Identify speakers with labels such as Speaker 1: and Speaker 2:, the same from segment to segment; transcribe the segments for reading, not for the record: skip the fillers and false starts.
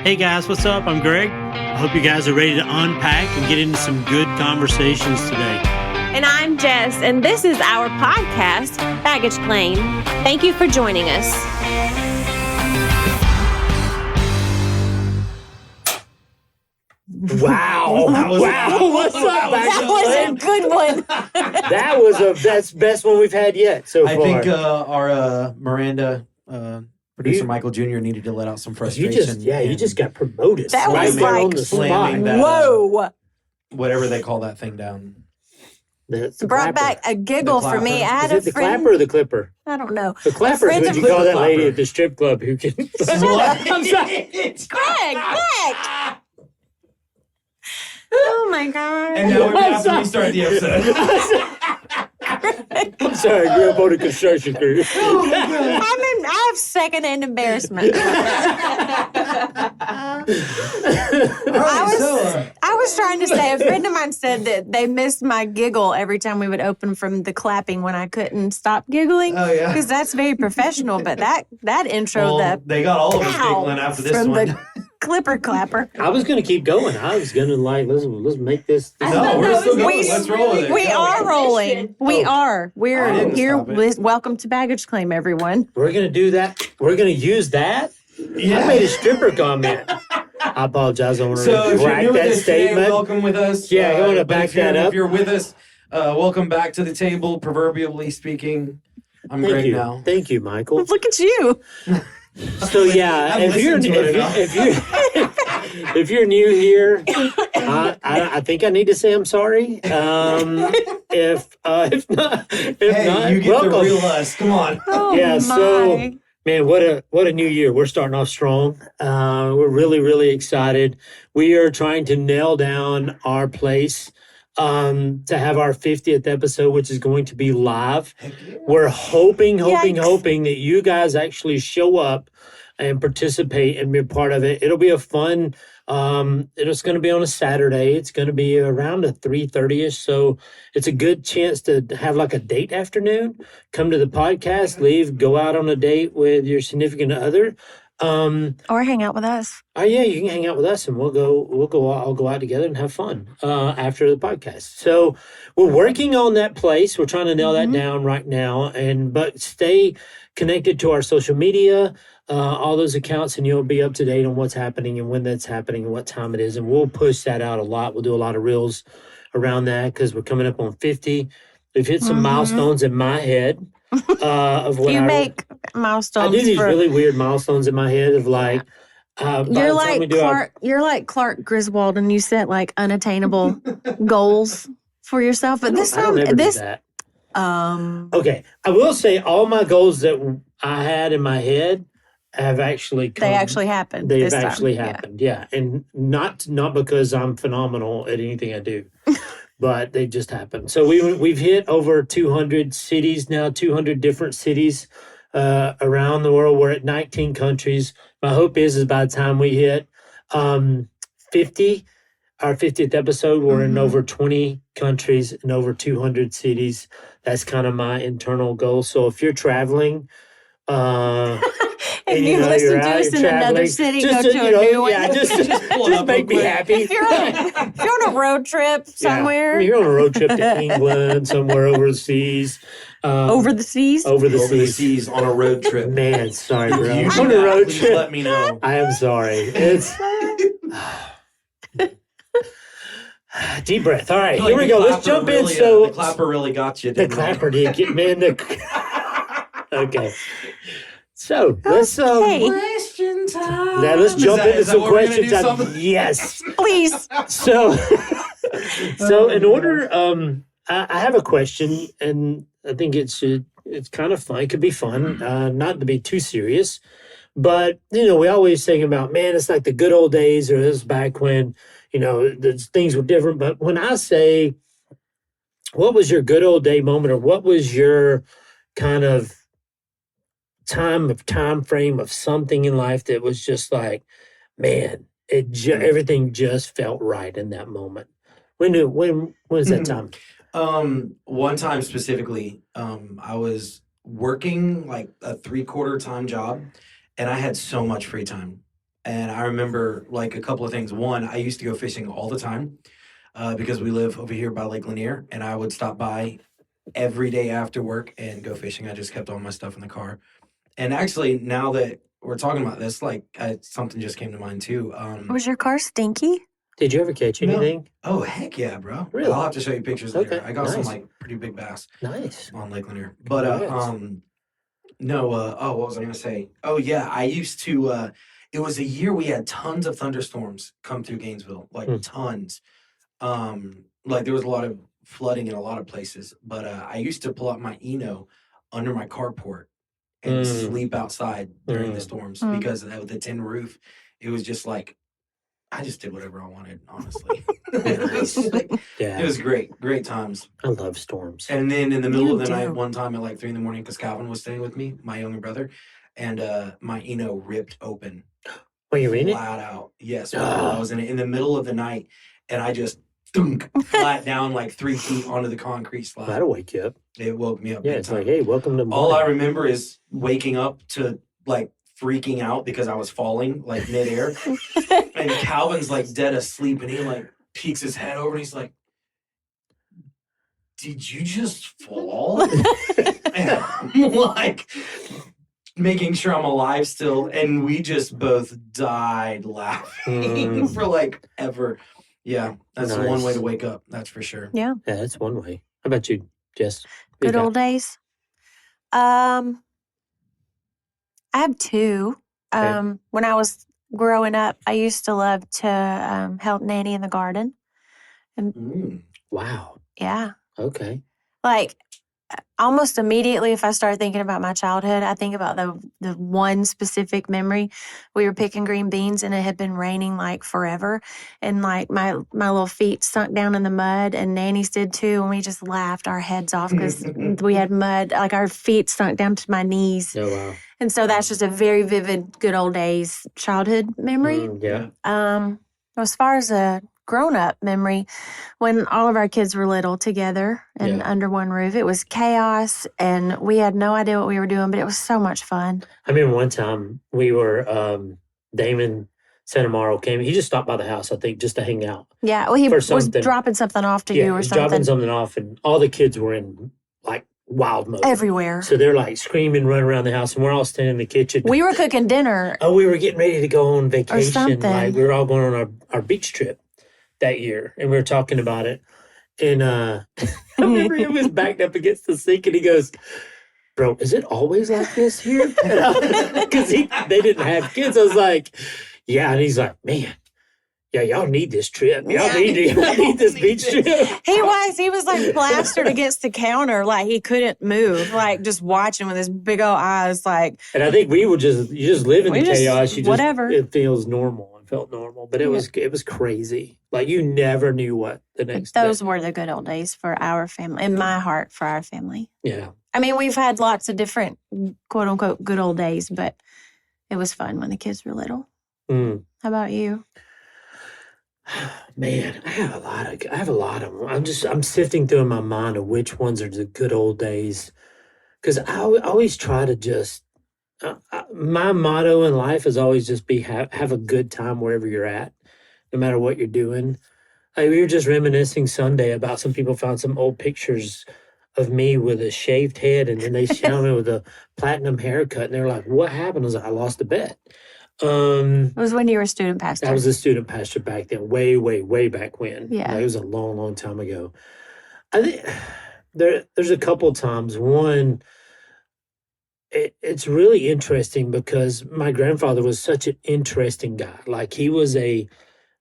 Speaker 1: Hey guys, what's up? I'm Greg. I hope you guys are ready to unpack and get into some good conversations today.
Speaker 2: And I'm Jess, and this is our podcast, Baggage Claim. Thank you for joining us.
Speaker 3: Wow. What's up,
Speaker 2: That was a good one.
Speaker 3: That was the best one we've had yet so far.
Speaker 4: I think our Miranda, producer Michael Jr. needed to let out some frustration.
Speaker 3: You just got promoted.
Speaker 2: That was like
Speaker 3: on the
Speaker 4: slamming
Speaker 3: spot.
Speaker 4: that,
Speaker 2: whoa.
Speaker 4: Whatever they call that thing down.
Speaker 3: That's the
Speaker 5: Brought
Speaker 3: clapper.
Speaker 5: back a giggle for me. I had
Speaker 3: Is it the
Speaker 5: a friend.
Speaker 3: clapper or the clipper?
Speaker 5: I don't know.
Speaker 3: The clapper is
Speaker 5: friend
Speaker 3: what
Speaker 5: of-
Speaker 3: you call that
Speaker 4: Clipper
Speaker 3: lady
Speaker 4: clapper.
Speaker 3: at the strip club who can...
Speaker 4: I'm
Speaker 5: Greg. Oh my God.
Speaker 4: And now we have to restart the episode.
Speaker 3: I'm sorry, I grew up on a construction crew.
Speaker 5: I have second-hand embarrassment. I was trying to say, a friend of mine said that they missed my giggle every time we would open from the clapping when I couldn't stop giggling.
Speaker 4: Oh, yeah.
Speaker 5: Because that's very professional. But that intro,
Speaker 4: They got all of us
Speaker 5: Pow!
Speaker 4: giggling after this
Speaker 5: from
Speaker 4: one.
Speaker 5: the clipper clapper.
Speaker 3: I was going to keep going. I was going to let's make this...
Speaker 4: No, we're still going.
Speaker 5: We-
Speaker 4: Let's roll with it.
Speaker 5: We
Speaker 4: Go.
Speaker 5: are rolling. We are.
Speaker 4: I
Speaker 5: We're
Speaker 4: didn't
Speaker 5: here.
Speaker 4: stop it.
Speaker 5: Welcome to Baggage Claim, everyone.
Speaker 3: We're going to do that. We're going to use that.
Speaker 4: Yeah.
Speaker 3: I made a stripper comment. I apologize. I want
Speaker 4: So
Speaker 3: to
Speaker 4: if you're
Speaker 3: correct
Speaker 4: new with
Speaker 3: that
Speaker 4: us today,
Speaker 3: statement.
Speaker 4: welcome with us.
Speaker 3: Yeah, I wanna
Speaker 4: but
Speaker 3: back
Speaker 4: if you're-
Speaker 3: that up.
Speaker 4: If you're with us, welcome back to the table, proverbially speaking. I'm
Speaker 3: Thank
Speaker 4: Greg
Speaker 3: you.
Speaker 4: now.
Speaker 3: Thank you, Michael.
Speaker 5: Look at you.
Speaker 3: So yeah,
Speaker 4: I've
Speaker 3: if you're
Speaker 4: listened to it enough.
Speaker 3: if you're new here, I think I need to say I'm sorry. If not,
Speaker 4: Hey, you get
Speaker 3: welcome.
Speaker 4: the real us. Come on.
Speaker 5: Oh,
Speaker 3: Yeah,
Speaker 5: my.
Speaker 3: so man, what a new year. We're starting off strong. We're really excited. We are trying to nail down our place to have our 50th episode, which is going to be live. We're hoping
Speaker 5: Yikes.
Speaker 3: that you guys actually show up and participate and be a part of it. It'll be a fun. It's going to be on a Saturday. It's going to be around a 3:30ish. So it's a good chance to have like a date afternoon. Come to the podcast, leave, go out on a date with your significant other.
Speaker 5: Or hang out with us.
Speaker 3: Oh yeah, you can hang out with us, and we'll go. I'll go out together and have fun after the podcast. So we're working on that place. We're trying to nail that down right now, but stay connected to our social media, all those accounts, and you'll be up to date on what's happening and when that's happening and what time it is. And we'll push that out a lot. We'll do a lot of reels around that because we're coming up on 50. We've hit some milestones in my head of what
Speaker 5: You make
Speaker 3: I
Speaker 5: milestones.
Speaker 3: do these
Speaker 5: for,
Speaker 3: really weird milestones in my head of like. By the
Speaker 5: You're
Speaker 3: time we
Speaker 5: like
Speaker 3: do our-
Speaker 5: Clark. You're like Clark Griswold, and you set like unattainable goals for yourself. But this
Speaker 3: I don't
Speaker 5: time,
Speaker 3: ever do that. Okay, I will say all my goals that I had in my head have actually come.
Speaker 5: they actually happened.
Speaker 3: They've
Speaker 5: this time.
Speaker 3: actually
Speaker 5: Yeah.
Speaker 3: happened, yeah, and not because I'm phenomenal at anything I do, but they just happened. So we've hit over 200 cities now, 200 different cities around the world. We're at 19 countries. My hope is by the time we hit 50. Our 50th episode, we're in over 20 countries and over 200 cities. That's kind of my internal goal. So if you're traveling,
Speaker 5: If
Speaker 3: and,
Speaker 5: you
Speaker 3: know,
Speaker 5: listen
Speaker 3: you're
Speaker 5: to
Speaker 3: out,
Speaker 5: us
Speaker 3: you're
Speaker 5: in another
Speaker 3: traveling,
Speaker 5: city,
Speaker 3: just
Speaker 5: go
Speaker 3: to,
Speaker 5: to
Speaker 3: you know,
Speaker 5: a new one.
Speaker 3: yeah, just
Speaker 4: pull it up
Speaker 3: make me
Speaker 4: real quick.
Speaker 3: happy.
Speaker 5: If you're on a road trip somewhere,
Speaker 3: Yeah. I mean, you're on a road trip to England, somewhere overseas.
Speaker 5: over the seas,
Speaker 3: Over the
Speaker 4: Over the
Speaker 3: seas.
Speaker 4: seas on a road trip.
Speaker 3: Man, sorry, bro.
Speaker 4: You
Speaker 3: On a road
Speaker 4: please
Speaker 3: trip.
Speaker 4: let me know.
Speaker 3: I am sorry. It's deep breath. All right,
Speaker 4: I feel
Speaker 3: here
Speaker 4: like
Speaker 3: we
Speaker 4: the
Speaker 3: go. Let's
Speaker 4: clapper
Speaker 3: jump in.
Speaker 4: really,
Speaker 3: So
Speaker 4: the clapper really got you.
Speaker 3: the
Speaker 4: didn't it?
Speaker 3: clapper did get man. Okay. So let's
Speaker 5: Okay.
Speaker 4: Question time.
Speaker 3: now let's jump into
Speaker 4: is that
Speaker 3: some
Speaker 4: what we're gonna
Speaker 3: questions.
Speaker 4: do, something?
Speaker 3: Yes.
Speaker 5: please.
Speaker 3: So so in order, I have a question, and I think it's kind of fun. It could be fun, not to be too serious, but we always think about, man, it's like the good old days, or this back when things were different. But when I say, what was your good old day moment, or what was your kind of time frame of something in life that was just like, man, everything just felt right in that moment. When was that time?
Speaker 4: One time specifically, I was working like a 3/4 time job, and I had so much free time. And I remember like a couple of things. One, I used to go fishing all the time because we live over here by Lake Lanier, and I would stop by every day after work and go fishing. I just kept all my stuff in the car. And actually, now that we're talking about this, like something just came to mind too.
Speaker 5: Was your car stinky?
Speaker 3: Did you ever catch
Speaker 4: No.
Speaker 3: anything?
Speaker 4: Oh, heck yeah, bro.
Speaker 3: Really?
Speaker 4: I'll have to show you pictures later.
Speaker 3: Okay,
Speaker 4: I got some
Speaker 3: nice.
Speaker 4: like pretty big bass
Speaker 3: Nice.
Speaker 4: on Lake Lanier. But
Speaker 3: Congrats.
Speaker 4: no, what was I gonna say? Oh yeah, I used to it was a year we had tons of thunderstorms come through Gainesville, like tons. Like there was a lot of flooding in a lot of places. But I used to pull out my Eno under my carport and sleep outside during the storms because of the tin roof. It was just like I just did whatever I wanted, honestly.
Speaker 3: Yeah.
Speaker 4: It was great times.
Speaker 3: I love storms.
Speaker 4: And then in the middle
Speaker 5: You
Speaker 4: of the
Speaker 5: do.
Speaker 4: night, one time at like 3 a.m, because Calvin was staying with me, my younger brother, and my Eno ripped open.
Speaker 3: Well, you in it?
Speaker 4: Flat out. Yes, I was in it in the middle of the night, and I just thunk, flat down like 3 feet onto the concrete slab.
Speaker 3: That'll wake you up.
Speaker 4: It woke me up.
Speaker 3: Yeah,
Speaker 4: big
Speaker 3: it's
Speaker 4: time.
Speaker 3: like, hey, welcome to
Speaker 4: All I
Speaker 3: morning.
Speaker 4: remember is waking up to like freaking out because I was falling like midair. And Calvin's like dead asleep and he like peeks his head over and he's like, did you just fall? And I'm like making sure I'm alive still. And we just both died laughing for like ever. Yeah, that's the one way to wake up. That's for sure.
Speaker 5: Yeah.
Speaker 3: Yeah, that's one way. How about you, Jess? What you
Speaker 5: Good
Speaker 3: got?
Speaker 5: old days. I have two.
Speaker 3: Okay.
Speaker 5: When I was growing up, I used to love to help nanny in the garden.
Speaker 3: Wow.
Speaker 5: Yeah.
Speaker 3: Okay.
Speaker 5: Like almost immediately, if I start thinking about my childhood, I think about the one specific memory. We were picking green beans and it had been raining like forever. And like my little feet sunk down in the mud and Nanny's did too. And we just laughed our heads off because we had mud, like our feet sunk down to my knees.
Speaker 3: Oh, wow.
Speaker 5: And so that's just a very vivid, good old days childhood memory.
Speaker 3: Yeah.
Speaker 5: As far as a grown-up memory, when all of our kids were little together and
Speaker 3: Yeah.
Speaker 5: under one roof, it was chaos and we had no idea what we were doing, but it was so much fun.
Speaker 3: I remember one time we were, Damon Santamaro came. He just stopped by the house, I think, just to hang out.
Speaker 5: Yeah, well, he
Speaker 3: For
Speaker 5: was
Speaker 3: something.
Speaker 5: dropping something off to
Speaker 3: Yeah,
Speaker 5: you or
Speaker 3: he's dropping
Speaker 5: something.
Speaker 3: something off, and all the kids were in like wild mode.
Speaker 5: Everywhere.
Speaker 3: So they're like screaming, running around the house, and we're all standing in the kitchen.
Speaker 5: We were cooking dinner.
Speaker 3: Oh, we were getting ready to go on vacation.
Speaker 5: something.
Speaker 3: Like we were all going on our beach trip that year, and we were talking about it. And I remember he was backed up against the sink, and he goes, "Bro, is it always like this here?" Because they didn't have kids. I was like, "Yeah," and he's like, "Man, yeah, y'all need this trip. Y'all need this beach trip."
Speaker 5: He was like plastered against the counter, like he couldn't move, like just watching with his big old eyes, like.
Speaker 3: And I think you just live in
Speaker 5: We
Speaker 3: the
Speaker 5: just-
Speaker 3: chaos.
Speaker 5: whatever.
Speaker 3: It feels normal. It felt normal, but it was crazy. Like you never knew what the next
Speaker 5: Those
Speaker 3: day.
Speaker 5: were the good old days for our family, in my heart, for our family.
Speaker 3: Yeah.
Speaker 5: I mean, we've had lots of different quote unquote good old days, but it was fun when the kids were little.
Speaker 3: Mm.
Speaker 5: How about you?
Speaker 3: Man, I have a lot of them. I'm sifting through in my mind of which ones are the good old days. Because I always try to just, my motto in life is always just have a good time wherever you're at, no matter what you're doing. Like we were just reminiscing Sunday about some people found some old pictures of me with a shaved head, and then they showed me with a platinum haircut, and they're like, "What happened?" I was like, "I lost a bet."
Speaker 5: It was when you were a student pastor.
Speaker 3: I was a student pastor back then, way back when.
Speaker 5: Yeah.
Speaker 3: Like, it was a long time ago. I think there's a couple of times. One, it's really interesting because my grandfather was such an interesting guy. Like he was a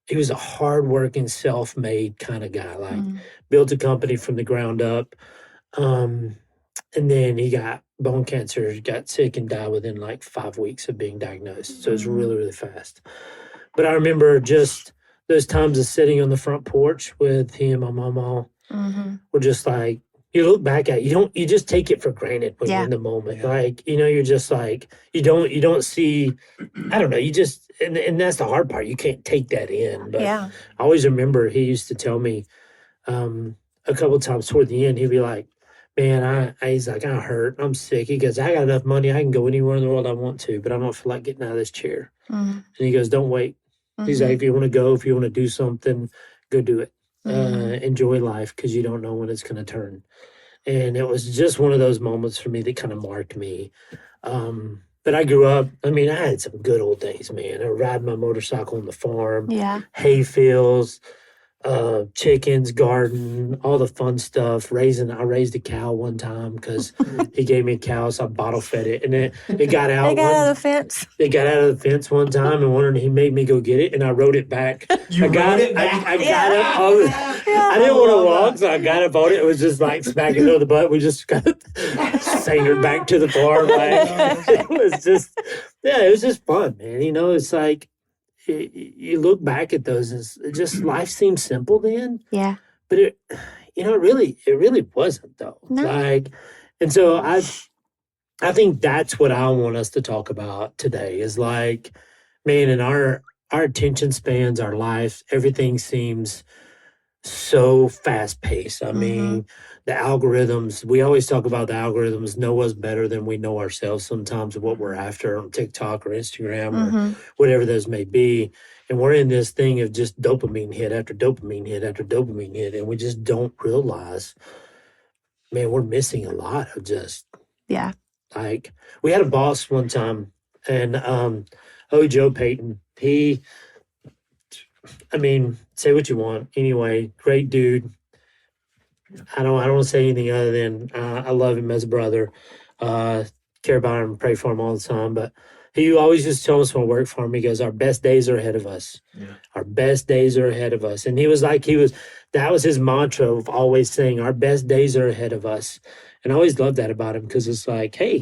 Speaker 3: hardworking, self-made kind of guy. Like built a company from the ground up, and then he got bone cancer, got sick, and died within like 5 weeks of being diagnosed. So it was really fast. But I remember just those times of sitting on the front porch with him and my mama. Were just like, you look back at it, you just take it for granted when you're in the moment.
Speaker 4: Yeah.
Speaker 3: Like, you're just like, you don't see, I don't know, you just, and that's the hard part. You can't take that in. But
Speaker 5: Yeah.
Speaker 3: I always remember he used to tell me a couple of times toward the end, he'd be like, man, he's like, I hurt. I'm sick. He goes, I got enough money. I can go anywhere in the world I want to, but I don't feel like getting out of this chair.
Speaker 5: Mm-hmm.
Speaker 3: And he goes, don't wait. He's like, if you want to go, if you want to do something, go do it. Enjoy life because you don't know when it's going to turn. And it was just one of those moments for me that kind of marked me. But I grew up, I mean, I had some good old days, man. I ride my motorcycle on the farm, hay fields, chickens, garden, all the fun stuff. I raised a cow one time because he gave me a cow, so I bottle fed it, and it got out.
Speaker 5: They got out of the fence.
Speaker 3: It got out of the fence one time, and he made me go get it, and I rode it back.
Speaker 4: You rode it back?
Speaker 3: I got it. I didn't want to walk, so I got up on it. It was just like smacking it over the butt. We just got sailed back to the farm. It was just fun, man. You know, it's like, you look back at those and just life seemed simple then.
Speaker 5: Yeah.
Speaker 3: But it really wasn't though.
Speaker 5: No.
Speaker 3: Like, and so I think that's what I want us to talk about today is like, man, in our attention spans, our life, everything seems so fast paced. I mean, the algorithms, we always talk about the algorithms know us better than we know ourselves sometimes of what we're after on TikTok or Instagram or whatever those may be. And we're in this thing of just dopamine hit after dopamine hit after dopamine hit. And we just don't realize, man, we're missing a lot of just, like, we had a boss one time and, Joe Payton, say what you want. Anyway, great dude. I don't want to say anything other than I love him as a brother. Care about him, pray for him all the time. But he always just tells us when I work for him, he goes, our best days are ahead of us. Yeah. Our best days are ahead of us. And that was his mantra of always saying, our best days are ahead of us. And I always loved that about him because it's like, hey,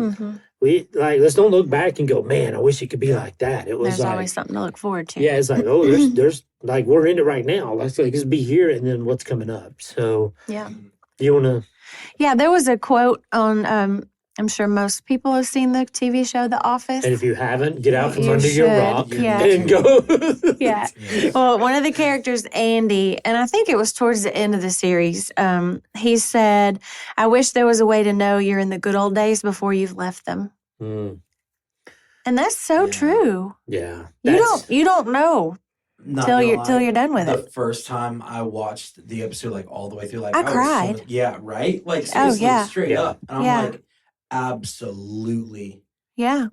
Speaker 3: let's don't look back and go, man, I wish it could be like that. It was
Speaker 5: there's always something to look forward to.
Speaker 3: Yeah, it's like, oh, there's like, we're in it right now. Let's be here and then what's coming up. So, you want to?
Speaker 5: Yeah, there was a quote on, I'm sure most people have seen the TV show The Office.
Speaker 3: And if you haven't, get out from under your rock
Speaker 5: Yeah.
Speaker 3: and go.
Speaker 5: Yeah. Well, one of the characters, Andy, and I think it was towards the end of the series, he said, I wish there was a way to know you're in the good old days before you've left them. And that's so true.
Speaker 3: Yeah.
Speaker 5: You don't know till you're done with it.
Speaker 4: The first time I watched the episode like all the way through, like
Speaker 5: I cried.
Speaker 4: Right? Like seriously, straight up. And I'm like, absolutely.
Speaker 5: Yeah.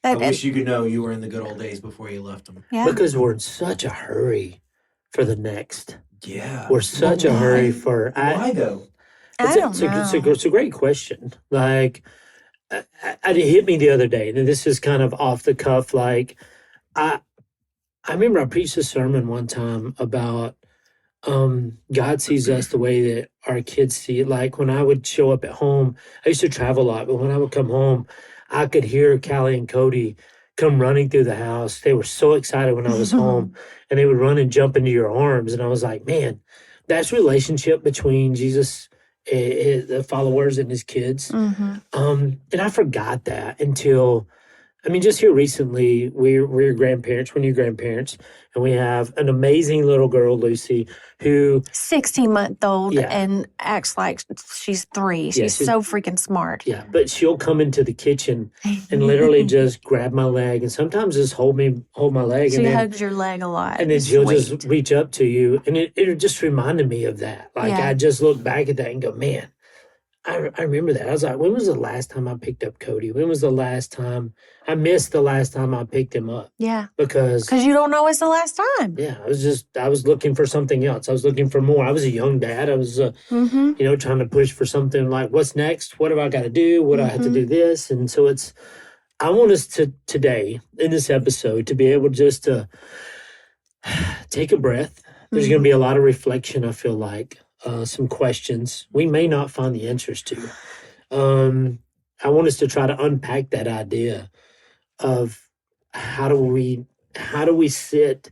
Speaker 4: I wish you could know you were in the good old days before you left them.
Speaker 5: Yeah.
Speaker 3: Because we're in such a hurry for the next.
Speaker 4: Yeah.
Speaker 3: We're such a hurry for.
Speaker 4: Why though?
Speaker 5: I don't know.
Speaker 3: It's a great question. Like, it hit me the other day, and this is kind of off the cuff. Like, I remember I preached a sermon one time about God sees us the way that our kids see it. Like when I would show up at home, I used to travel a lot, but when I would come home, I could hear Callie and Cody come running through the house. They were so excited when I was home, and they would run and jump into your arms. And I was like, man, that's relationship between Jesus, the followers, and his kids. And I forgot that until, just here recently, we're grandparents, we're new grandparents, and we have an amazing little girl, Lucy, who
Speaker 5: 16-month-old and acts like she's 3. She's so freaking smart.
Speaker 3: Yeah, but she'll come into the kitchen and literally just grab my leg and sometimes just hold my leg.
Speaker 5: She
Speaker 3: and then,
Speaker 5: hugs your leg a lot.
Speaker 3: And then she'll just reach up to you. And it just reminded me of that. Like I just look back at that and go, man, I remember that. I was like, when was the last time I picked up Cody? When was the last time? I missed the last time I picked him up.
Speaker 5: Yeah.
Speaker 3: Because
Speaker 5: you don't know it's the last time.
Speaker 3: Yeah. I was looking for something else. I was looking for more. I was a young dad. I was, trying to push for something like, what's next? What have I got to do? What do I have to do this? And so I want us to today in this episode to be able just to take a breath. There's going to be a lot of reflection, I feel like. Some questions we may not find the answers to. I want us to try to unpack that idea of how do we sit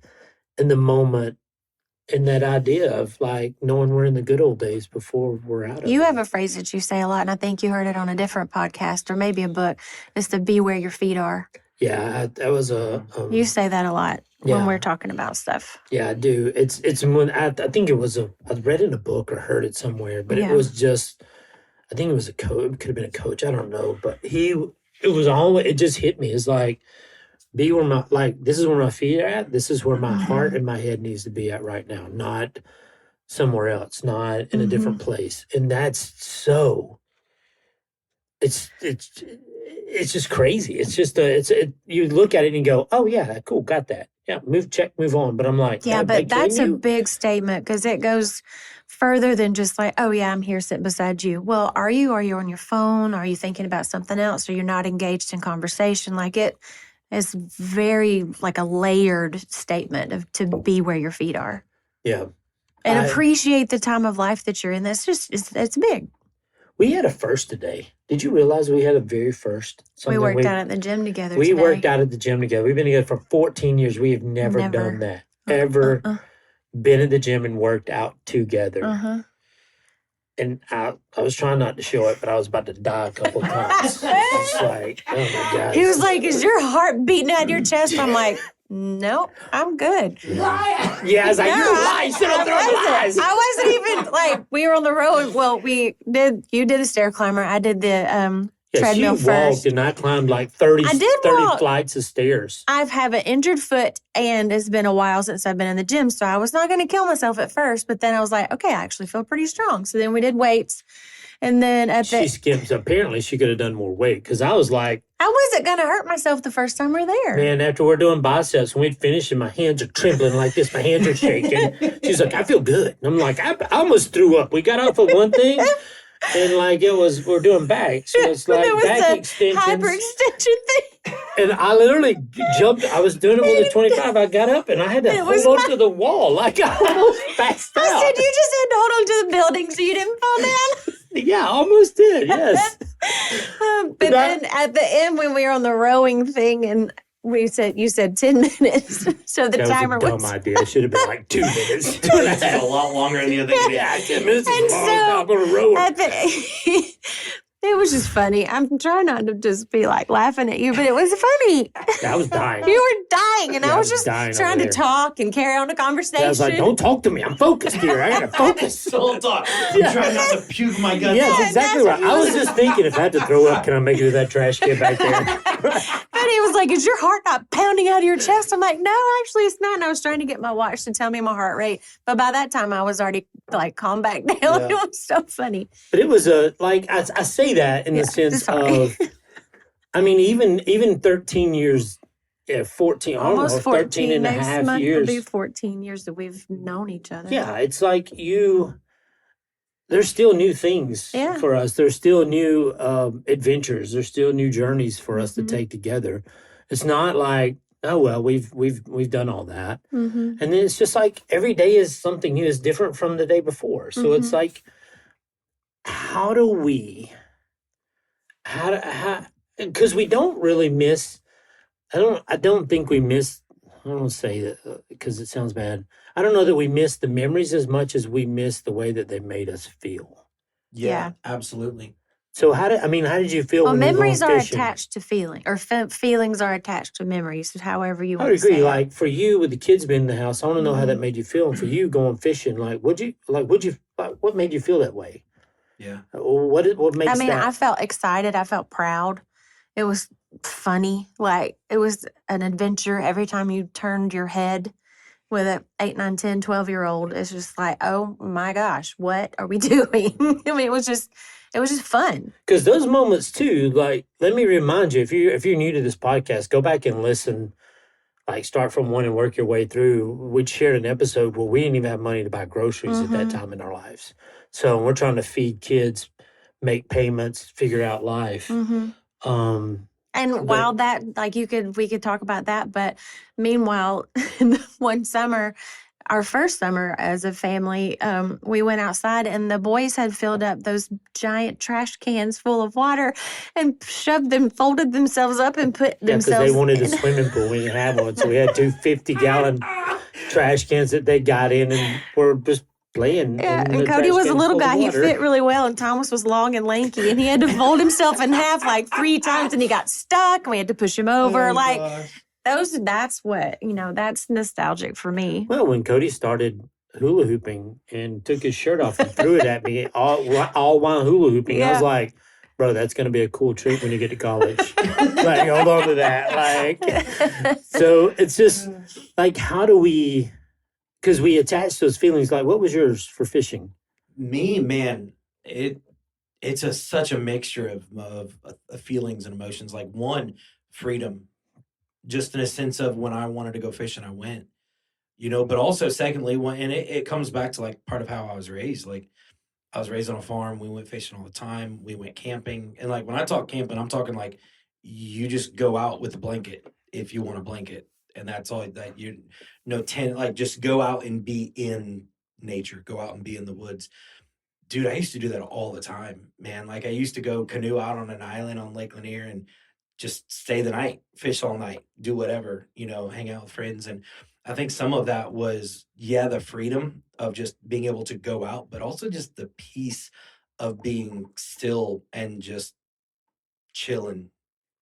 Speaker 3: in the moment in that idea of like knowing we're in the good old days before we're out of it.
Speaker 5: You have a phrase that you say a lot, and I think you heard it on a different podcast or maybe a book. It's to be where your feet are.
Speaker 3: Yeah, that was a.
Speaker 5: You say that a lot when we're talking about stuff.
Speaker 3: Yeah, I do. It's when I think it was I read in a book or heard it somewhere, but it was just I think it was a coach. It could have been a coach. I don't know, but it just hit me. It's like, be where this is where my feet are at. This is where my heart and my head needs to be at right now, not somewhere else, not in a different place. And that's so, it's just crazy. It's just you look at it and you go, oh yeah, cool, got that. Yeah, move on. But I'm like,
Speaker 5: yeah, but that's a big statement because it goes further than just like, oh yeah, I'm here sitting beside you. Well, are you on your phone? Are you thinking about something else? Or you're not engaged in conversation? Like it is very like a layered statement of to be where your feet are.
Speaker 3: Yeah.
Speaker 5: And appreciate the time of life that you're in. That's just, it's big.
Speaker 3: We had a first today. Did you realize we had a very first?
Speaker 5: We worked out at the gym together
Speaker 3: We
Speaker 5: today.
Speaker 3: worked out at the gym together. We've been together for 14 years. We have never done that. Ever been at the gym and worked out together. And I was trying not to show it, but I was about to die a couple of times. It's like, oh my God.
Speaker 5: He was like, is your heart beating out your chest? I'm like, no, I'm good.
Speaker 3: Yeah, I was like, you're lying. Sit on lies.
Speaker 5: I wasn't even like, we were on the road. Well, you did a stair climber. I did the treadmill
Speaker 3: she
Speaker 5: first.
Speaker 3: walked and I climbed like 30 flights of stairs.
Speaker 5: I have an injured foot and it's been a while since I've been in the gym. So I was not going to kill myself at first, but then I was like, okay, I actually feel pretty strong. So then we did weights. And then
Speaker 3: apparently she could have done more weight because I was like,
Speaker 5: I wasn't going to hurt myself the first time we're there.
Speaker 3: Man, after we're doing biceps, when we'd finish and my hands are trembling like this, my hands are shaking. She's like, I feel good. And I'm like, I almost threw up. We got off of one thing and like we're doing back. So it's like back extensions.
Speaker 5: Hyperextension thing.
Speaker 3: And I literally jumped. I was doing it with a 25. I got up and I had to hold on to the wall. Like I almost passed out.
Speaker 5: I said, you just had to hold on to the building so you didn't fall down.
Speaker 3: Yeah, almost did. Yes.
Speaker 5: But then at the end, when we were on the rowing thing, and you said 10 minutes. So the timer was.
Speaker 3: That was a dumb idea. It should have been like 2 minutes.
Speaker 4: That's a lot longer than the other thing.
Speaker 3: Yeah, 10 minutes is a long
Speaker 5: so
Speaker 3: time on a rower.
Speaker 5: It was just funny. I'm trying not to just be like laughing at you, but it was funny.
Speaker 3: I was dying.
Speaker 5: You were dying, and I was just
Speaker 3: dying
Speaker 5: trying to talk and carry on a conversation.
Speaker 3: I was like, don't talk to me. I'm focused here. I got to focus.
Speaker 4: Don't talk. I'm trying not to puke my guts
Speaker 3: Yeah,
Speaker 4: out.
Speaker 3: that's exactly right. I was just thinking if I had to throw up, can I make it to that trash can back there?
Speaker 5: But he was like, is your heart not pounding out of your chest? I'm like, no, actually it's not. And I was trying to get my watch to tell me my heart rate. But by that time, I was already like calmed back down. Yeah. It was so funny.
Speaker 3: But it was I say that in the sense of, I mean, even 13 years, 14,
Speaker 5: almost
Speaker 3: I don't know, 13
Speaker 5: 14
Speaker 3: and a
Speaker 5: next
Speaker 3: half
Speaker 5: month
Speaker 3: years.
Speaker 5: Will be 14 years that we've known each other.
Speaker 3: Yeah, it's like there's still new things for us. There's still new adventures. There's still new journeys for us to take together. It's not like, oh well, we've done all that, and then it's just like every day is something new, is different from the day before. So it's like, how do we? Because we don't really miss. I don't think we miss. I don't say that because it sounds bad. I don't know that we miss the memories as much as we miss the way that they made us feel.
Speaker 4: Yeah, absolutely.
Speaker 3: So how did you feel?
Speaker 5: Well,
Speaker 3: when
Speaker 5: memories
Speaker 3: you were
Speaker 5: are
Speaker 3: fishing?
Speaker 5: attached to feeling, or feelings are attached to memories. However you
Speaker 3: I
Speaker 5: want
Speaker 3: would
Speaker 5: to
Speaker 3: agree.
Speaker 5: say
Speaker 3: Like for you, with the kids being in the house, I want to know how that made you feel. And for you going fishing, what made you feel that way?
Speaker 4: Yeah.
Speaker 3: What makes that?
Speaker 5: I felt excited. I felt proud. It was funny. Like it was an adventure every time you turned your head with an 8, 9, 10, 12-year-old. It's just like, oh my gosh, what are we doing? I mean, it was just fun.
Speaker 3: Because those moments too, like, let me remind you, if you're new to this podcast, go back and listen. Like, start from one and work your way through. We'd shared an episode where we didn't even have money to buy groceries at that time in our lives. So we're trying to feed kids, make payments, figure out life.
Speaker 5: And while that, like, we could talk about that, but meanwhile, one summer, our first summer as a family, we went outside and the boys had filled up those giant trash cans full of water and folded themselves up and put themselves.
Speaker 3: Because they wanted a swimming pool. We didn't have one, so we had 2 50-gallon trash cans that they got in, and we're just playing.
Speaker 5: Yeah, and Cody was a little guy. He fit really well, and Thomas was long and lanky, and he had to fold himself in half like 3 times, and he got stuck, and we had to push him over. That's what, that's nostalgic for me.
Speaker 3: Well, when Cody started hula hooping and took his shirt off and threw it at me all while hula hooping. I was
Speaker 2: Yeah.
Speaker 3: like, bro, that's going to be a cool treat when you get to college. Like, hold on to that. Like, so it's just like, how do we, because we attach those feelings. Like, what was yours for fishing?
Speaker 4: Me, man, it's such a mixture of feelings and emotions. Like, one, freedom, just in a sense of when I wanted to go fishing, I went, but also secondly, and it comes back to like part of how I was raised. Like, I was raised on a farm. We went fishing all the time. We went camping. And like, when I talk camping, I'm talking like you just go out with a blanket if you want a blanket. And that's all that like just go out and be in nature, go out and be in the woods. Dude, I used to do that all the time, man. Like, I used to go canoe out on an island on Lake Lanier and just stay the night, fish all night, do whatever, hang out with friends. And I think some of that was, the freedom of just being able to go out, but also just the peace of being still and just chilling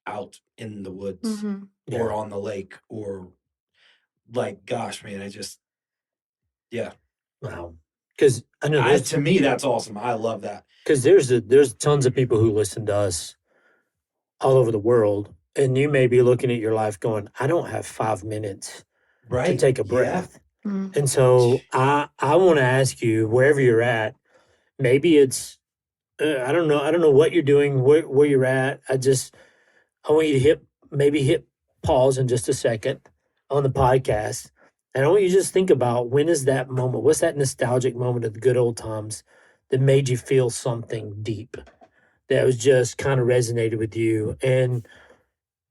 Speaker 4: out in the woods
Speaker 5: Mhm.
Speaker 4: or on the lake or like, gosh, man, yeah.
Speaker 3: Wow. Because I know
Speaker 4: To me, that's awesome. I love that.
Speaker 3: because there's tons of people who listen to us all over the world, and you may be looking at your life going, I don't have 5 minutes
Speaker 4: Right.
Speaker 3: to take a
Speaker 4: Yeah.
Speaker 3: breath.
Speaker 5: Mm.
Speaker 3: And so I want to ask you, wherever you're at, maybe it's I don't know what you're doing, where you're at. I want you to hit pause in just a second on the podcast, and I want you to just think about, when is that moment? What's that nostalgic moment of the good old times that made you feel something deep, that was just kind of resonated with you? And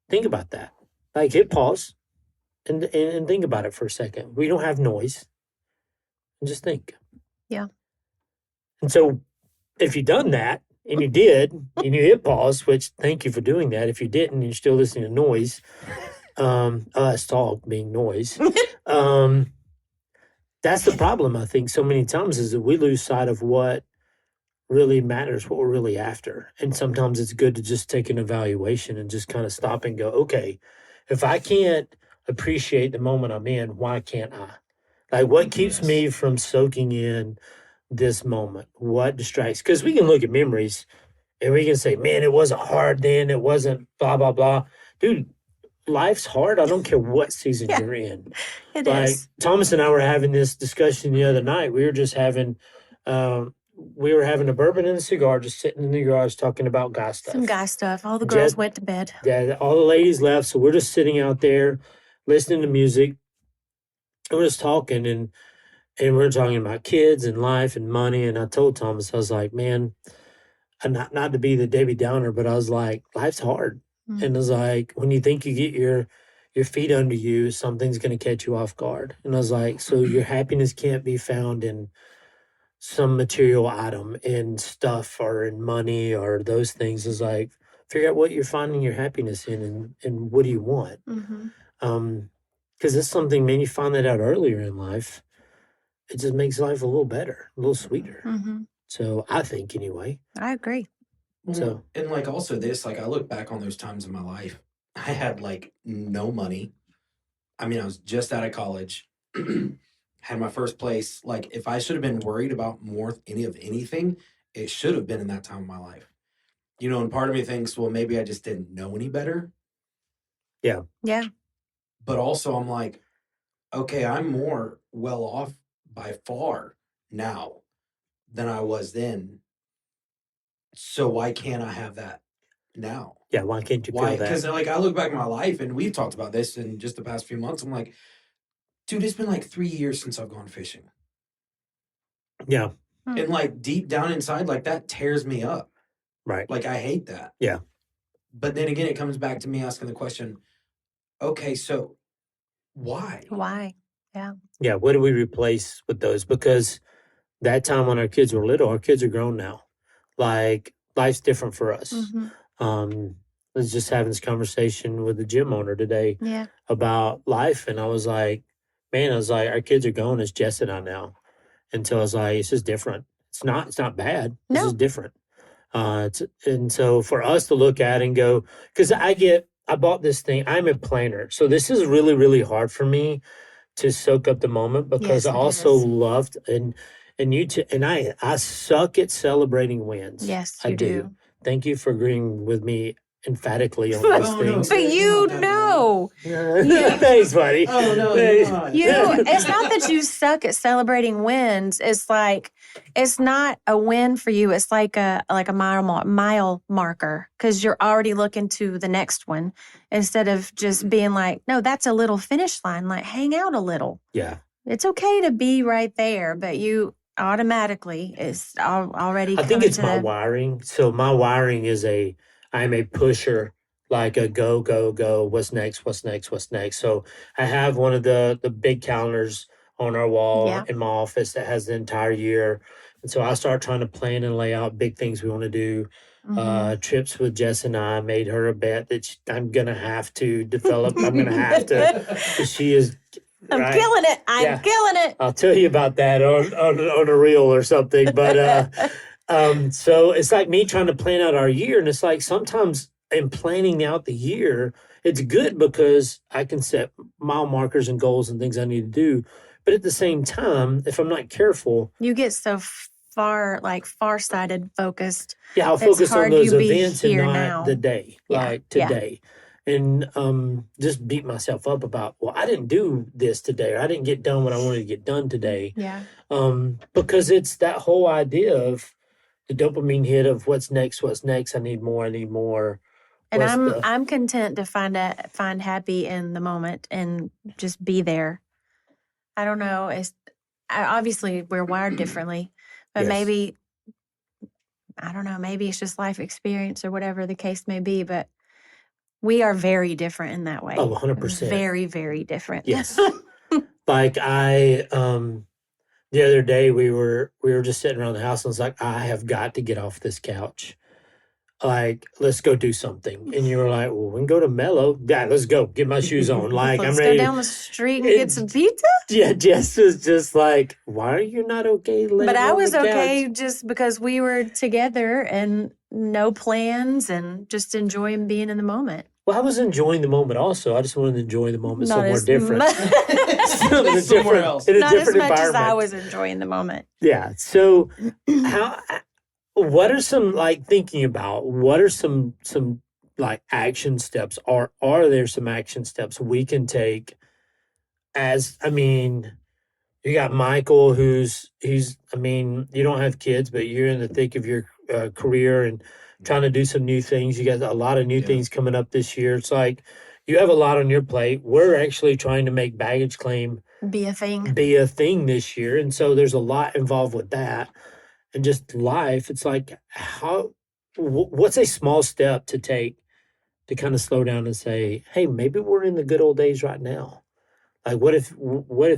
Speaker 3: think about that. Like, hit pause and think about it for a second. We don't have noise. And just think.
Speaker 5: Yeah.
Speaker 3: And so if you done that and you did and you hit pause, which thank you for doing that. If you didn't and you're still listening to noise, us talk being noise, that's the problem. I think so many times is that we lose sight of what really matters, what we're really after. And sometimes it's good to just take an evaluation and just kind of stop and go, okay, if I can't appreciate the moment I'm in, why can't I? Like, what keeps
Speaker 4: Yes.
Speaker 3: me from soaking in this moment? What distracts? Because we can look at memories and we can say, man, it wasn't hard then. It wasn't blah, blah, blah. Dude, life's hard. I don't care what season
Speaker 5: Yeah.
Speaker 3: you're in.
Speaker 5: It
Speaker 3: Like,
Speaker 5: is.
Speaker 3: Thomas and I were having this discussion the other night. We were just having, a bourbon and a cigar, just sitting in the garage talking about guy stuff.
Speaker 5: Some guy stuff. All the girls
Speaker 3: Just-
Speaker 5: went to bed.
Speaker 3: Yeah, all the ladies left, so we're just sitting out there listening to music. And we're just talking, and we're talking about kids and life and money. And I told Thomas, I was like, man, and not to be the Debbie Downer, but I was like, life's hard.
Speaker 5: Mm.
Speaker 3: And I was like, when you think you get your feet under you, something's going to catch you off guard. And I was like, so your happiness can't be found in some material item, in stuff or in money or those things. Is like, figure out what you're finding your happiness in, and what do you want?
Speaker 5: Mm-hmm.
Speaker 3: Because it's something, man, you find that out earlier in life, it just makes life a little better, a little sweeter.
Speaker 5: Mm-hmm.
Speaker 3: So I think, anyway.
Speaker 5: I agree.
Speaker 3: So-
Speaker 4: and like also this, like, I look back on those times in my life, I had like no money. I mean, I was just out of college, had my first place. Like, if I should have been worried about anything, it should have been in that time of my life. And part of me thinks, well, maybe I just didn't know any better.
Speaker 5: Yeah.
Speaker 4: But also I'm like, okay, I'm more well off by far now than I was then. So why can't I have that now?
Speaker 3: Yeah, why can't you
Speaker 4: Why?
Speaker 3: feel that?
Speaker 4: Because like, I look back at my life, and we've talked about this in just the past few months. I'm like, dude, it's been like 3 years since I've gone fishing.
Speaker 3: Yeah,
Speaker 4: And like, deep down inside, like, that tears me up.
Speaker 3: right.
Speaker 4: Like, I hate that.
Speaker 3: Yeah.
Speaker 4: But then again, it comes back to me asking the question, okay, so why?
Speaker 5: Why?
Speaker 3: Yeah, what do we replace with those? Because that time when our kids were little, our kids are grown now. Like, life's different for us.
Speaker 5: Mm-hmm.
Speaker 3: I was just having this conversation with the gym owner today
Speaker 5: Yeah.
Speaker 3: about life, and I was like, man, our kids are going as Jess and I now. And so I was like, it's just different. It's not bad. It's
Speaker 5: No.
Speaker 3: just different. And so for us to look at and go, because I bought this thing. I'm a planner, so this is really, really hard for me to soak up the moment because
Speaker 5: Yes,
Speaker 3: I
Speaker 5: it
Speaker 3: also
Speaker 5: is.
Speaker 3: loved and you and I suck at celebrating wins.
Speaker 5: Yes,
Speaker 3: I
Speaker 5: you
Speaker 3: do.
Speaker 5: do.
Speaker 3: Thank you for agreeing with me emphatically on those
Speaker 4: Oh, no,
Speaker 3: things.
Speaker 5: But
Speaker 4: you're
Speaker 5: you
Speaker 4: not that
Speaker 5: know,
Speaker 3: Thanks, buddy.
Speaker 4: Oh, no,
Speaker 3: Thanks.
Speaker 4: you're not.
Speaker 5: it's not that you suck at celebrating wins. It's like it's not a win for you. It's like a mile marker because you're already looking to the next one instead of just being like, no, that's a little finish line. Like hang out a little.
Speaker 3: Yeah.
Speaker 5: It's okay to be right there, but you automatically is already
Speaker 3: I think
Speaker 5: coming
Speaker 3: it's
Speaker 5: to
Speaker 3: my
Speaker 5: the
Speaker 3: wiring. So my wiring is I'm a pusher, like a go, go, go. What's next? What's next? What's next? So I have one of the big calendars on our wall
Speaker 5: Yeah.
Speaker 3: in my office that has the entire year. And so I start trying to plan and lay out big things we want to do. Trips with Jess and I made her a bet that I'm gonna have to develop. I'm gonna have to. 'Cause she is
Speaker 5: I'm
Speaker 3: right.
Speaker 5: killing it. I'm
Speaker 3: Yeah.
Speaker 5: killing it.
Speaker 3: I'll tell you about that on a reel or something. But so it's like me trying to plan out our year, and it's like sometimes in planning out the year, it's good because I can set mile markers and goals and things I need to do. But at the same time, if I'm not careful,
Speaker 5: You get so farsighted focused.
Speaker 3: yeah, I'll
Speaker 5: It's
Speaker 3: focus on
Speaker 5: hard
Speaker 3: those
Speaker 5: you be
Speaker 3: events and
Speaker 5: here
Speaker 3: not
Speaker 5: now.
Speaker 3: the day,
Speaker 5: Yeah,
Speaker 3: like
Speaker 5: yeah.
Speaker 3: today. And just beat myself up about, well, I didn't do this today, or I didn't get done what I wanted to get done today.
Speaker 5: Yeah.
Speaker 3: Because it's that whole idea of the dopamine hit of what's next, what's next. I need more. I need more.
Speaker 5: And
Speaker 3: What's the
Speaker 5: I'm content to find happy in the moment and just be there. I don't know. Obviously we're wired differently, but
Speaker 3: Yes.
Speaker 5: maybe I don't know. Maybe it's just life experience or whatever the case may be. But we are very different in that way.
Speaker 3: Oh, 100%.
Speaker 5: Very, very different.
Speaker 3: Yes. Like the other day we were just sitting around the house and I was like, I have got to get off this couch. Like, let's go do something. And you were like, well, we can go to Mellow. Yeah, let's go. Get my shoes on. Like,
Speaker 5: Let's
Speaker 3: I'm ready.
Speaker 5: go down the street and get some pizza.
Speaker 3: Yeah, Jess was just like, why are you not okay laying
Speaker 5: But I
Speaker 3: on
Speaker 5: was
Speaker 3: the couch?
Speaker 5: okay just because we were together and no plans and just enjoying being in the moment.
Speaker 3: Well, I was enjoying the moment also. I just wanted to enjoy the moment
Speaker 5: Not
Speaker 3: somewhere
Speaker 5: as
Speaker 3: different.
Speaker 5: mu-
Speaker 4: Somewhere else.
Speaker 3: In a
Speaker 5: Not as
Speaker 3: different
Speaker 5: much as
Speaker 3: environment.
Speaker 5: I was enjoying the moment.
Speaker 3: Yeah. So what are some like thinking about what are some like action steps? Are there some action steps we can take you got Michael he's you don't have kids, but you're in the thick of your career and trying to do some new things. You got a lot of new things coming up this year. It's like you have a lot on your plate. We're actually trying to make baggage claim
Speaker 5: Be a thing.
Speaker 3: be a thing this year. And so there's a lot involved with that. And just life, it's like what's a small step to take to kind of slow down and say, hey, maybe we're in the good old days right now. Like what if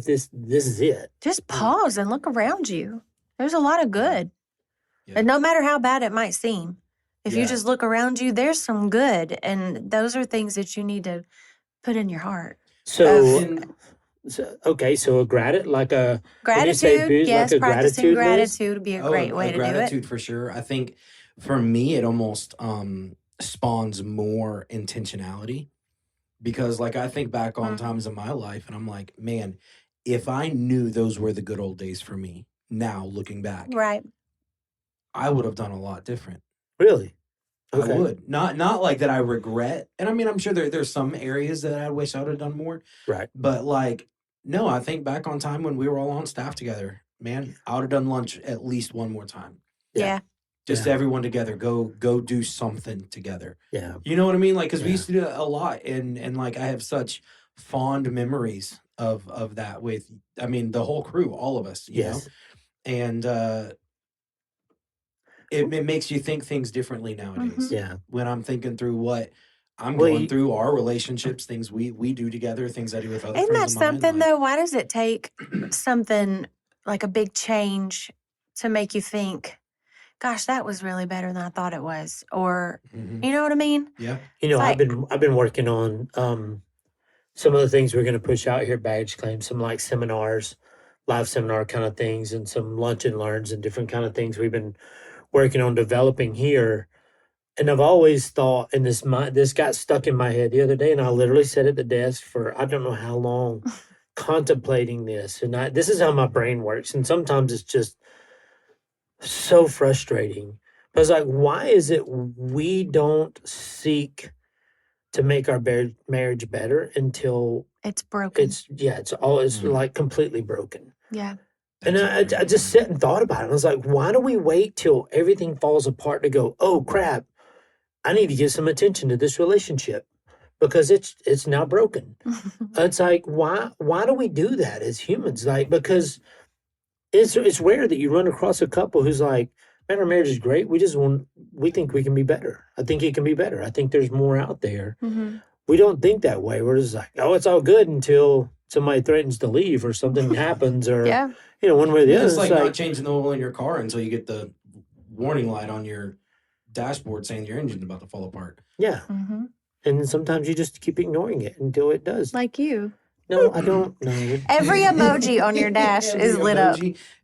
Speaker 3: this is it?
Speaker 5: Just pause and look around you. There's a lot of good.
Speaker 4: Yeah.
Speaker 5: And no matter how bad it might seem, if you
Speaker 4: Yeah.
Speaker 5: just look around you, there's some good. And those are things that you need to put in your heart.
Speaker 3: So okay, so when you say
Speaker 5: Gratitude,
Speaker 3: booze,
Speaker 5: yes,
Speaker 3: like a
Speaker 5: practicing
Speaker 3: gratitude list?
Speaker 5: gratitude would be a great way to do it.
Speaker 4: Gratitude for sure. I think for me, it almost spawns more intentionality because, like, I think back on times in my life, and I'm like, man, if I knew those were the good old days for me, now looking back,
Speaker 5: Right.
Speaker 4: I would have done a lot different.
Speaker 3: Really?
Speaker 4: I
Speaker 3: Okay.
Speaker 4: would not like that. I regret, and I mean, I'm sure there's some areas that I wish I would have done more.
Speaker 3: Right.
Speaker 4: But like, no, I think back on time when we were all on staff together. Man, I would have done lunch at least one more time.
Speaker 3: Yeah.
Speaker 5: Yeah.
Speaker 4: Just
Speaker 3: Yeah.
Speaker 4: everyone together, go do something together.
Speaker 3: Yeah.
Speaker 4: You know what I mean? Like, because we
Speaker 3: Yeah.
Speaker 4: used to do that a lot, and like I have such fond memories of that with, I mean, the whole crew, all of us. You know,
Speaker 3: Yes.
Speaker 4: and it makes you think things differently nowadays.
Speaker 3: Yeah.
Speaker 4: When I'm thinking through what I'm
Speaker 3: Well,
Speaker 4: going through, our relationships, things we do together, things I do with other
Speaker 5: Isn't that
Speaker 4: friends of mine.
Speaker 5: something,
Speaker 4: like,
Speaker 5: though? Why does it take something like a big change to make you think, gosh, that was really better than I thought it was? Or,
Speaker 4: Mhm.
Speaker 5: you know what I mean?
Speaker 4: Yeah.
Speaker 3: You know,
Speaker 5: Like-
Speaker 3: I've been working on some of the things we're going to push out here at Baggage Claim, some like seminars, live seminar kind of things, and some lunch and learns and different kind of things we've been working on developing here. And I've always thought, and this got stuck in my head the other day, and I literally sat at the desk for I don't know how long, contemplating this, and this is how my brain works, and sometimes it's just so frustrating. But it's like, why is it we don't seek to make our marriage better until
Speaker 5: It's broken.
Speaker 3: it's like completely broken?
Speaker 5: Yeah.
Speaker 3: And I just sit and thought about it. I was like, why do we wait till everything falls apart to go, oh crap, I need to give some attention to this relationship because it's now broken. It's like, why do we do that as humans? Like, because it's rare that you run across a couple who's like, man, our marriage is great. We think we can be better. I think it can be better. I think there's more out there.
Speaker 5: Mm-hmm.
Speaker 3: We don't think that way. We're just like, oh, it's all good until somebody threatens to leave or something happens or,
Speaker 5: Yeah.
Speaker 3: one way or the other.
Speaker 4: It's like not changing the oil in your car until you get the warning light on your dashboard saying your engine's about to fall apart.
Speaker 3: Yeah.
Speaker 5: Mm-hmm.
Speaker 3: And then sometimes you just keep ignoring it until it does.
Speaker 5: Like you.
Speaker 3: No, I don't. No.
Speaker 5: Every emoji on your dash is lit up.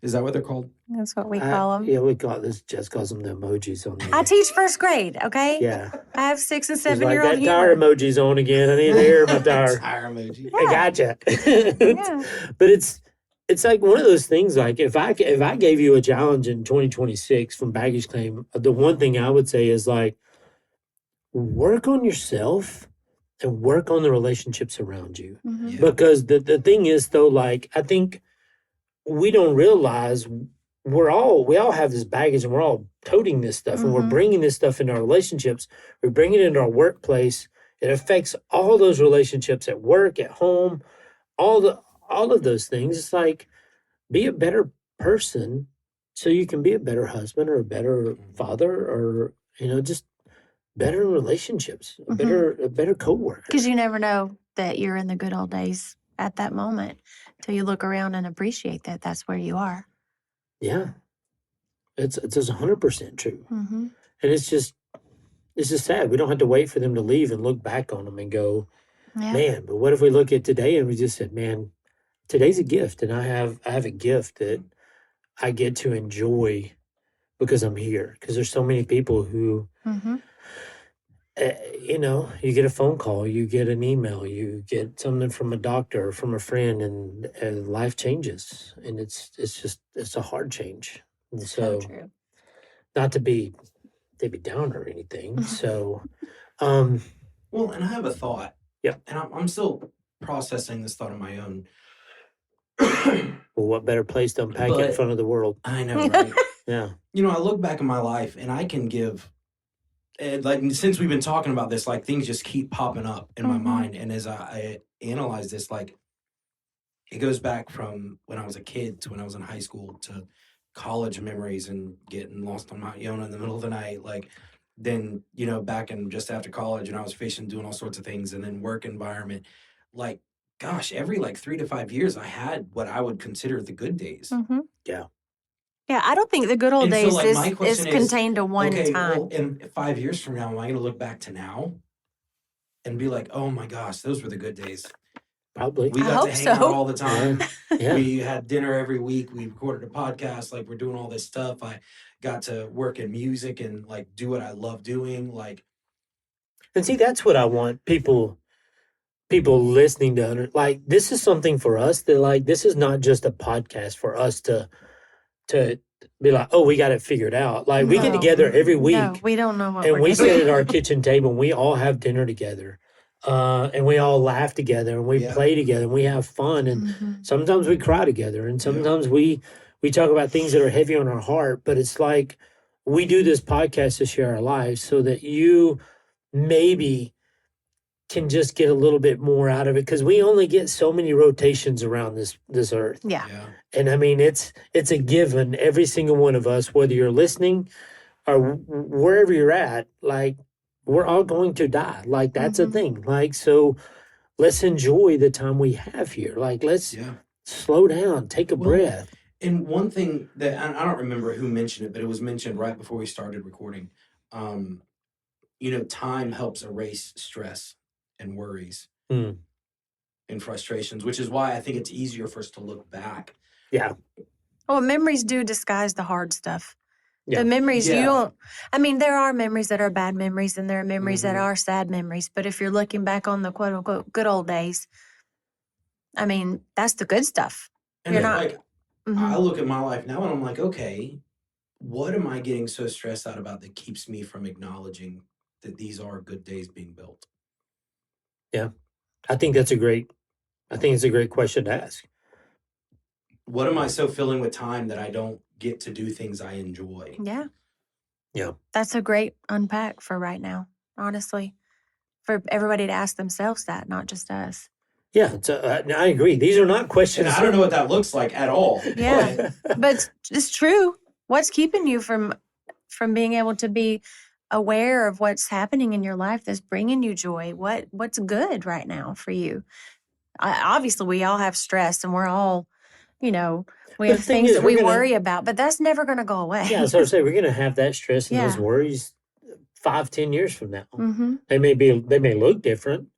Speaker 4: Is that what they're called?
Speaker 5: That's what we call them.
Speaker 3: Yeah, we call this. Jess calls them the emojis on there.
Speaker 5: I teach first grade, okay?
Speaker 3: Yeah.
Speaker 5: I have 6 and
Speaker 3: It's like
Speaker 5: 7-year-old
Speaker 3: that tire
Speaker 5: humor.
Speaker 3: emoji's on again. I need to hear my tire.
Speaker 4: Tire emoji.
Speaker 3: I gotcha.
Speaker 5: Yeah.
Speaker 3: But it's like one of those things. Like if I gave you a challenge in 2026 from baggage claim, the one thing I would say is like, work on yourself and work on the relationships around you.
Speaker 5: Mm-hmm.
Speaker 4: Yeah.
Speaker 3: Because the thing is though, like I think we don't realize we all have this baggage and we're all toting this stuff and we're
Speaker 5: Mhm.
Speaker 3: bringing this stuff into our relationships. We bring it into our workplace. It affects all those relationships at work, at home, all of those things. It's like, be a better person so you can be a better husband or a better father or, just better in relationships, a better coworker.
Speaker 5: Because you never know that you're in the good old days at that moment till you look around and appreciate that that's where you are.
Speaker 3: Yeah. It's 100% true.
Speaker 5: Mm-hmm.
Speaker 3: And it's just sad. We don't have to wait for them to leave and look back on them and go,
Speaker 5: Yeah.
Speaker 3: man, but what if we look at today and we just said, man, today's a gift and I have a gift that I get to enjoy because I'm here. Because there's so many people who,
Speaker 5: Mm-hmm.
Speaker 3: you get a phone call, you get an email, you get something from a doctor or from a friend and life changes. And it's a hard change. And so
Speaker 5: true.
Speaker 3: not to be Debbie Downer or anything. So,
Speaker 4: Well, and I have a thought.
Speaker 3: Yep.
Speaker 4: And I'm still processing this thought on my own.
Speaker 3: well, what better place to unpack it in
Speaker 4: But-
Speaker 3: front of the world?
Speaker 4: I know, right?
Speaker 3: Yeah.
Speaker 4: I look back in my life and I can give, like, since we've been talking about this, like, things just keep popping up in my
Speaker 5: Mhm.
Speaker 4: mind. And as I analyze this, like, it goes back from when I was a kid to when I was in high school to college memories and getting lost on Mount Yona in the middle of the night. Like, then, back in just after college and I was fishing, doing all sorts of things, and then work environment. Like, gosh, every like 3 to 5 years, I had what I would consider the good days.
Speaker 5: Mm-hmm.
Speaker 3: Yeah.
Speaker 5: Yeah, I don't think the good old
Speaker 4: And so,
Speaker 5: days
Speaker 4: like, my
Speaker 5: is
Speaker 4: question is,
Speaker 5: contained to one
Speaker 4: Okay,
Speaker 5: time.
Speaker 4: well, in 5 years from now, am I going to look back to now and be like, oh my gosh, those were the good days?
Speaker 3: Probably.
Speaker 4: We
Speaker 5: I
Speaker 4: got
Speaker 5: hope
Speaker 4: to hang
Speaker 5: so.
Speaker 4: out all the time.
Speaker 3: Yeah.
Speaker 4: We had dinner every week. We recorded a podcast. Like, we're doing all this stuff. I got to work in music and like do what I love doing. Like,
Speaker 3: And see, that's what I want people listening to. Like, this is something for us that, like, this is not just a podcast for us to be like, oh, we got it figured out. Like, we get
Speaker 5: No.
Speaker 3: together every week
Speaker 5: No, we don't know what
Speaker 3: and
Speaker 5: we're
Speaker 3: we
Speaker 5: doing.
Speaker 3: sit at our kitchen table and we all have dinner together. And we all laugh together and we
Speaker 4: Yeah.
Speaker 3: play together and we have fun. And
Speaker 5: Mhm.
Speaker 3: sometimes we cry together and sometimes we talk about things that are heavy on our heart. But it's like, we do this podcast to share our lives so that you maybe can just get a little bit more out of it, because we only get so many rotations around this earth.
Speaker 5: Yeah.
Speaker 4: yeah.
Speaker 3: And I mean, it's a given. Every single one of us, whether you're listening or wherever you're at, like, we're all going to die. Like, that's a
Speaker 5: Mhm.
Speaker 3: thing. Like, so let's enjoy the time we have here. Like, let's
Speaker 4: Yeah.
Speaker 3: slow down, take a
Speaker 4: Well,
Speaker 3: breath.
Speaker 4: And one thing that I don't remember who mentioned it, but it was mentioned right before we started recording. Time helps erase stress and worries
Speaker 3: Mm.
Speaker 4: and frustrations, which is why I think it's easier for us to look back.
Speaker 3: Yeah.
Speaker 5: Well, memories do disguise the hard stuff.
Speaker 3: Yeah.
Speaker 5: The memories
Speaker 4: Yeah.
Speaker 5: you don't, I mean, there are memories that are bad memories and there are memories that
Speaker 4: Mhm.
Speaker 5: are sad memories. But if you're looking back on the quote unquote good old days, I mean, that's the good stuff.
Speaker 4: And
Speaker 5: You're
Speaker 4: then,
Speaker 5: not.
Speaker 4: like, I look at my life now and I'm like, okay, what am I getting so stressed out about that keeps me from acknowledging that these are good days being built?
Speaker 3: Yeah. I think it's a great question to ask.
Speaker 4: What am I so filling with time that I don't get to do things I enjoy?
Speaker 5: Yeah.
Speaker 3: Yeah.
Speaker 5: That's a great unpack for right now, honestly, for everybody to ask themselves that, not just us.
Speaker 3: Yeah. I agree. These are not
Speaker 4: And
Speaker 3: questions.
Speaker 4: I don't know what that looks like at all.
Speaker 5: Yeah. But it's true. What's keeping you from being able to be aware of what's happening in your life that's bringing you joy? What's good right now for you? Obviously, we all have stress, and we're all, we
Speaker 3: But
Speaker 5: have
Speaker 3: the thing
Speaker 5: things
Speaker 3: is,
Speaker 5: that
Speaker 3: we're
Speaker 5: we
Speaker 3: gonna-
Speaker 5: worry about, but that's never going to go away.
Speaker 3: Yeah. So I say we're going to have that stress and those
Speaker 5: Yeah.
Speaker 3: worries 5-10 years from now.
Speaker 5: Mm-hmm.
Speaker 3: They may look different.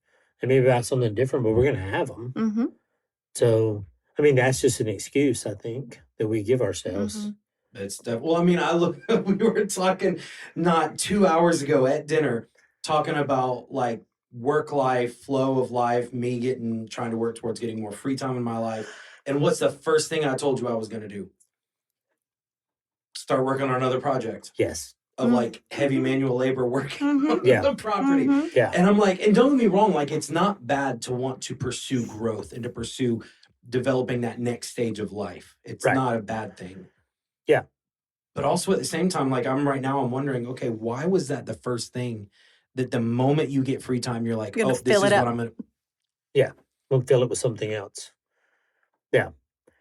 Speaker 3: They may be about something different, but we're going to have them.
Speaker 5: Mm-hmm.
Speaker 3: So, I mean, that's just an excuse, I think, that we give ourselves.
Speaker 5: Mm-hmm.
Speaker 4: It's well, I mean, we were talking not 2 hours ago at dinner, talking about like work life, flow of life, me trying to work towards getting more free time in my life. And what's the first thing I told you I was going to do? Start working on another project
Speaker 3: Yes.
Speaker 4: of like heavy manual labor working on
Speaker 3: Yeah.
Speaker 4: the property.
Speaker 5: Mm-hmm.
Speaker 3: Yeah.
Speaker 4: And I'm like, and don't get me wrong, like it's not bad to want to pursue growth and to pursue developing that next stage of life. It's
Speaker 3: Right.
Speaker 4: not a bad thing.
Speaker 3: Yeah.
Speaker 4: But also at the same time, like I'm wondering, okay, why was that the first thing that the moment you get free time, you're like,
Speaker 5: You're
Speaker 4: oh,
Speaker 5: gonna
Speaker 4: this
Speaker 5: fill
Speaker 4: is
Speaker 5: it
Speaker 4: what
Speaker 5: up.
Speaker 4: I'm going to.
Speaker 3: We'll fill it with something else. Yeah.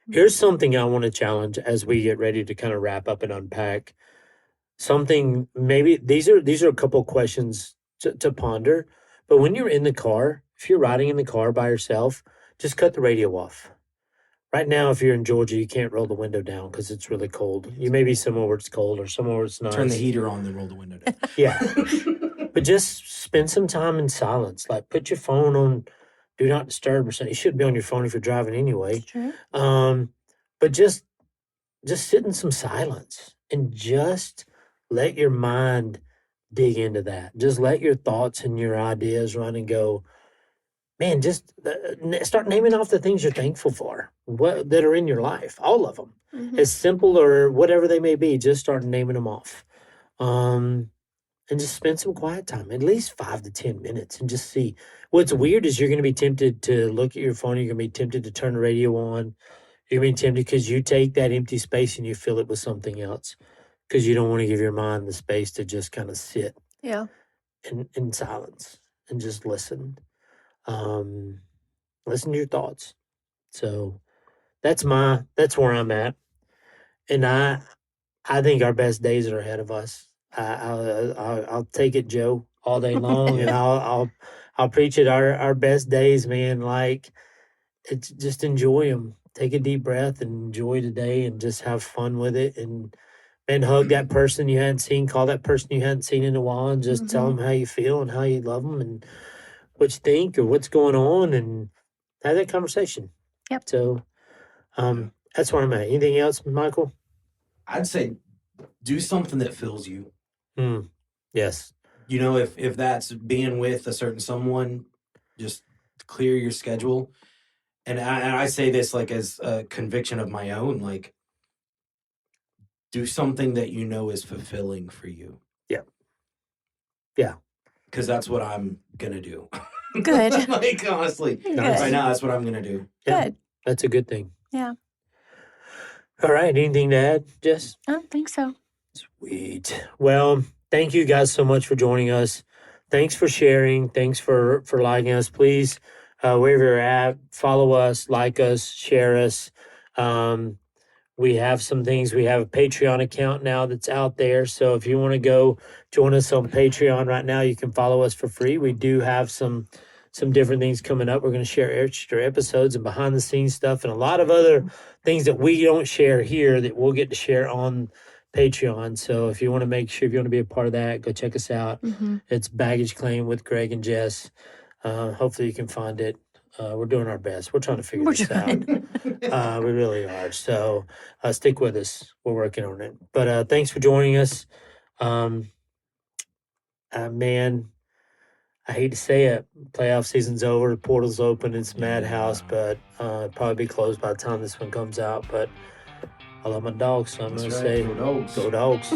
Speaker 3: Here's something I want to challenge as we get ready to kind of wrap up and unpack. Something, maybe these are a couple questions to ponder. But when you're in the car, if you're riding in the car by yourself, just cut the radio off. Right now, if you're in Georgia, you can't roll the window down because it's really cold. You may be somewhere where it's cold or somewhere where it's nice.
Speaker 4: Turn the heater on, then roll the window down.
Speaker 3: Yeah. But just spend some time in silence. Like put your phone on do not disturb or something. You shouldn't be on your phone if you're driving anyway.
Speaker 5: True.
Speaker 3: But just sit in some silence and just let your mind dig into that. Just let your thoughts and your ideas run and go. Man, just start naming off the things you're thankful for, that are in your life, all of them,
Speaker 5: Mm-hmm.
Speaker 3: as simple or whatever they may be. Just start naming them off, and just spend some quiet time, at least 5 to 10 minutes, and just see. What's weird is you're going to be tempted to look at your phone. You're going to be tempted to turn the radio on. You're going to be tempted because you take that empty space and you fill it with something else because you don't want to give your mind the space to just kind of sit
Speaker 5: Yeah.
Speaker 3: in silence and just listen. Listen to your thoughts. So that's where I'm at, and I think our best days are ahead of us. I'll take it, Joe, all day long, and I'll preach it. Our best days, man. Like it's just enjoy them. Take a deep breath and enjoy today, and just have fun with it. And hug that person you hadn't seen. Call that person you hadn't seen in a while, and just tell them how you feel and how you love them and what you think or what's going on, and have that conversation.
Speaker 5: Yep.
Speaker 3: So, that's where I'm at. Anything else, Michael?
Speaker 4: I'd say do something that fills you.
Speaker 3: Yes.
Speaker 4: You know, if that's being with a certain someone, just clear your schedule. And I say this like as a conviction of my own, like do something that you know is fulfilling for you.
Speaker 3: Yeah. Yeah.
Speaker 4: Because that's what I'm going to do.
Speaker 5: Good.
Speaker 4: Like, honestly,
Speaker 5: Good.
Speaker 4: right now, that's what I'm going to do.
Speaker 3: Yeah.
Speaker 5: Good.
Speaker 3: That's a good thing.
Speaker 5: Yeah.
Speaker 3: All right. Anything to add, Jess?
Speaker 5: I don't think so.
Speaker 3: Sweet. Well, thank you guys so much for joining us. Thanks for sharing. Thanks for liking us. Please, wherever you're at, follow us, like us, share us. We have some things. We have a Patreon account now that's out there. So if you want to go join us on Patreon right now, you can follow us for free. We do have some different things coming up. We're going to share extra episodes and behind the scenes stuff and a lot of other things that we don't share here that we'll get to share on Patreon. So if you want to be a part of that, go check us out.
Speaker 5: Mm-hmm.
Speaker 3: It's Baggage Claim with Greg and Jess. Hopefully you can find it. We're doing our best. We're trying to figure this out. We really are. So stick with us. We're working on it. But thanks for joining us. Man, I hate to say it, playoff season's over, the portal's open, it's madhouse,
Speaker 4: Yeah.
Speaker 3: but probably be closed by the time this one comes out. But I love my dogs, so I'm
Speaker 4: That's
Speaker 3: going to
Speaker 4: right.
Speaker 3: say
Speaker 4: Go Dogs.
Speaker 3: go Dogs.